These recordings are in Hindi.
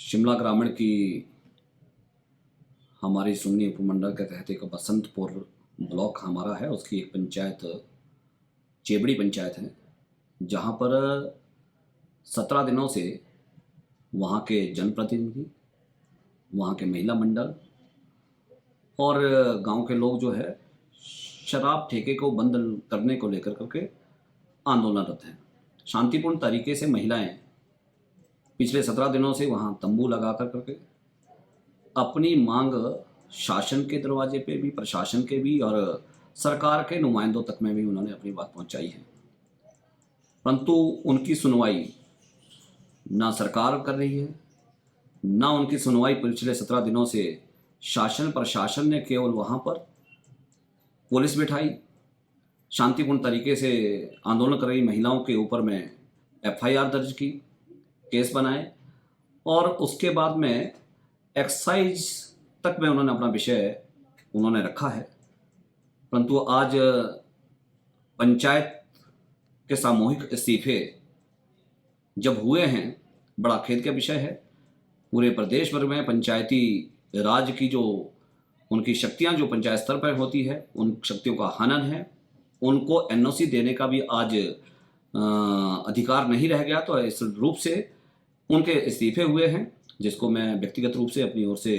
शिमला ग्रामीण की हमारी सुन्नी उपमंडल के तहत एक बसंतपुर ब्लॉक हमारा है, उसकी एक पंचायत चेबड़ी पंचायत है, जहाँ पर 17 दिनों से वहाँ के जनप्रतिनिधि, वहाँ के महिला मंडल और गांव के लोग जो है शराब ठेके को बंद करने को लेकर करके आंदोलनरत हैं। शांतिपूर्ण तरीके से महिलाएं पिछले 17 दिनों से वहाँ तंबू लगा कर करके अपनी मांग शासन के दरवाजे पे भी, प्रशासन के भी और सरकार के नुमाइंदों तक में भी उन्होंने अपनी बात पहुंचाई है, परंतु उनकी सुनवाई ना सरकार कर रही है, ना उनकी सुनवाई पिछले 17 दिनों से शासन प्रशासन ने केवल वहाँ पर पुलिस बिठाई, शांतिपूर्ण तरीके से आंदोलन कर रही महिलाओं के ऊपर में FIR दर्ज की, केस बनाए और उसके बाद में एक्साइज तक में उन्होंने अपना विषय उन्होंने रखा है। परंतु आज पंचायत के सामूहिक इस्तीफे जब हुए हैं, बड़ा खेद का विषय है। पूरे प्रदेश भर में पंचायती राज की जो उनकी शक्तियां जो पंचायत स्तर पर होती है, उन शक्तियों का हनन है। उनको NOC देने का भी आज अधिकार नहीं रह गया, तो इस रूप से उनके इस्तीफे हुए हैं, जिसको मैं व्यक्तिगत रूप से अपनी ओर से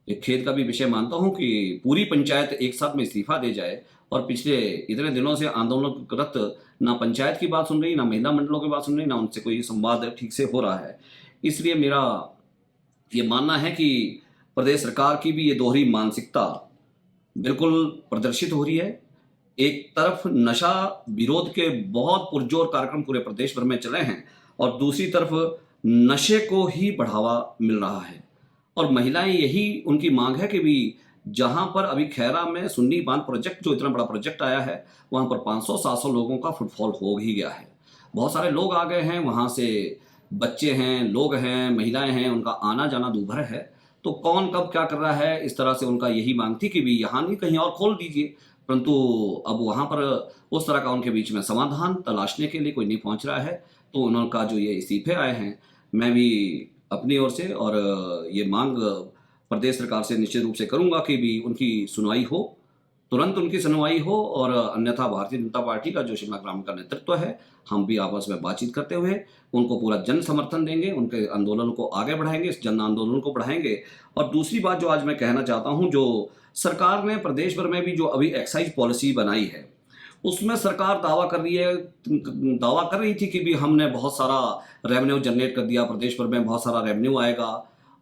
एक खेद का भी विषय मानता हूं कि पूरी पंचायत एक साथ में इस्तीफा दे जाए और पिछले इतने दिनों से आंदोलनरत ना पंचायत की बात सुन रही, ना महिला मंडलों की बात सुन रही, ना उनसे कोई संवाद ठीक से हो रहा है। इसलिए मेरा ये मानना है कि प्रदेश सरकार की भी ये दोहरी मानसिकता बिल्कुल प्रदर्शित हो रही है। एक तरफ नशा विरोध के बहुत पुरजोर कार्यक्रम पूरे प्रदेश भर में चले हैं और दूसरी तरफ नशे को ही बढ़ावा मिल रहा है, और महिलाएं यही उनकी मांग है कि भी जहां पर अभी खैरा में सुन्नी बांध प्रोजेक्ट जो इतना बड़ा प्रोजेक्ट आया है, वहां पर 500-700 लोगों का फुटफॉल हो ही गया है। बहुत सारे लोग आ गए हैं, वहां से बच्चे हैं, लोग हैं, महिलाएं हैं, उनका आना जाना दूभर है। तो कौन कब क्या कर रहा है, इस तरह से उनका यही मांग थी कि भी यहाँ नहीं कहीं और खोल दीजिए, परंतु अब वहाँ पर उस तरह का उनके बीच में समाधान तलाशने के लिए कोई नहीं पहुँच रहा है। तो उनका जो ये इस्तीफे आए हैं, मैं भी अपनी ओर से और ये मांग प्रदेश सरकार से निश्चित रूप से करूंगा कि भी उनकी सुनवाई हो, तुरंत उनकी सुनवाई हो, और अन्यथा भारतीय जनता पार्टी का जो शिमला ग्रामीण का नेतृत्व है, हम भी आपस में बातचीत करते हुए उनको पूरा जन समर्थन देंगे, उनके आंदोलन को आगे बढ़ाएंगे, इस जन आंदोलन को बढ़ाएंगे। और दूसरी बात जो आज मैं कहना चाहता हूँ, जो सरकार ने प्रदेश भर में भी जो अभी एक्साइज पॉलिसी बनाई है, उसमें सरकार दावा कर रही थी कि भी हमने बहुत सारा रेवेन्यू जनरेट कर दिया, प्रदेश भर में बहुत सारा रेवेन्यू आएगा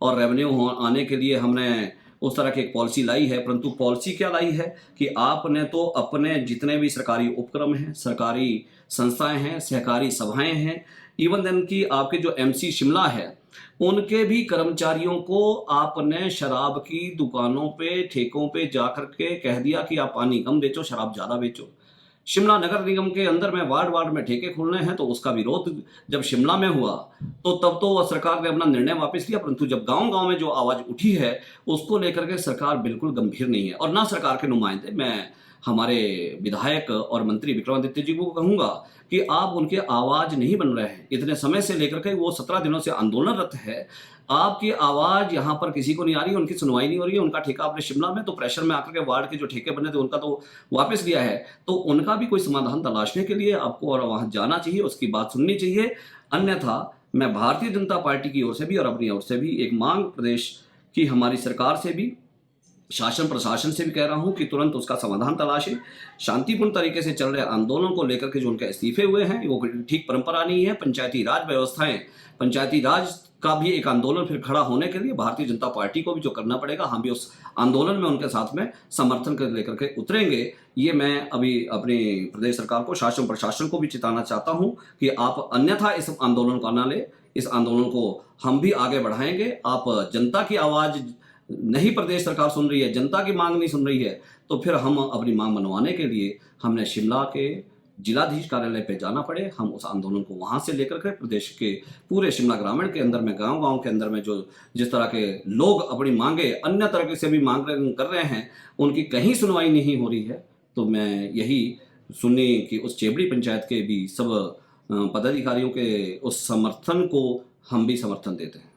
और रेवेन्यू आने के लिए हमने उस तरह की एक पॉलिसी लाई है। परंतु पॉलिसी क्या लाई है कि आपने तो अपने जितने भी सरकारी उपक्रम हैं, सरकारी संस्थाएं हैं, सहकारी सभाएं हैं, इवन देन की आपके जो MC शिमला है, उनके भी कर्मचारियों को आपने शराब की दुकानों पे, ठेकों पे जाकर के कह दिया कि आप पानी कम बेचो, शराब ज़्यादा बेचो। शिमला नगर निगम के अंदर में वार्ड में ठेके खोलने हैं, तो उसका विरोध जब शिमला में हुआ तो तब तो सरकार ने अपना निर्णय वापस लिया, परंतु जब गांव-गांव में जो आवाज उठी है, उसको लेकर के सरकार बिल्कुल गंभीर नहीं है। और ना सरकार के नुमाइंदे, मैं हमारे विधायक और मंत्री विक्रमादित्य जी को कहूंगा कि आप उनकी आवाज नहीं बन रहे हैं। इतने समय से लेकर के वो 17 दिनों से आंदोलनरत है, आपकी आवाज यहाँ पर किसी को नहीं आ रही है, उनकी सुनवाई नहीं हो रही है। उनका ठेका आपने शिमला में तो प्रेशर में आकर के वार्ड के जो ठेके बने थे उनका तो वापस लिया है, तो उनका भी कोई समाधान तलाशने के लिए आपको और वहां जाना चाहिए, उसकी बात सुननी चाहिए। अन्यथा मैं भारतीय जनता पार्टी की ओर से भी और अपनी ओर से भी एक मांग प्रदेश की हमारी सरकार से भी, शासन प्रशासन से भी कह रहा हूं कि तुरंत उसका समाधान तलाशें। शांतिपूर्ण तरीके से चल रहे आंदोलन को लेकर के जो उनके इस्तीफे हुए हैं, वो ठीक परंपरा नहीं है। पंचायती राज व्यवस्थाएं, पंचायती राज का भी एक आंदोलन फिर खड़ा होने के लिए भारतीय जनता पार्टी को भी जो करना पड़ेगा, हम भी उस आंदोलन में उनके साथ में समर्थन कर लेकर के उतरेंगे। ये मैं अभी अपनी प्रदेश सरकार को, शासन प्रशासन को भी चेताना चाहता हूं कि आप अन्यथा इस आंदोलन को ना ले, इस आंदोलन को हम भी आगे बढ़ाएंगे। आप जनता की आवाज नहीं प्रदेश सरकार सुन रही है, जनता की मांग नहीं सुन रही है, तो फिर हम अपनी मांग मनवाने के लिए हमने शिमला के जिलाधीश कार्यालय पे जाना पड़े, हम उस आंदोलन को वहां से लेकर के प्रदेश के पूरे शिमला ग्रामीण के अंदर में, गांव-गांव के अंदर में जो जिस तरह के लोग अपनी मांगे अन्य तरह से भी मांग कर रहे हैं, उनकी कहीं सुनवाई नहीं हो रही है। तो मैं यही सुन्नी की उस चेबड़ी पंचायत के भी सब पदाधिकारियों के उस समर्थन को हम भी समर्थन देते हैं।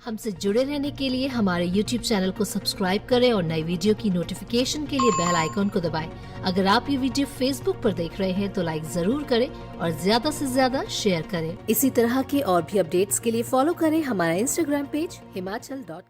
हमसे जुड़े रहने के लिए हमारे YouTube चैनल को सब्सक्राइब करें और नई वीडियो की नोटिफिकेशन के लिए बेल आइकॉन को दबाएं। अगर आप ये वीडियो Facebook पर देख रहे हैं तो लाइक जरूर करें और ज्यादा से ज्यादा शेयर करें। इसी तरह के और भी अपडेट्स के लिए फॉलो करें हमारा Instagram पेज himachal.ke।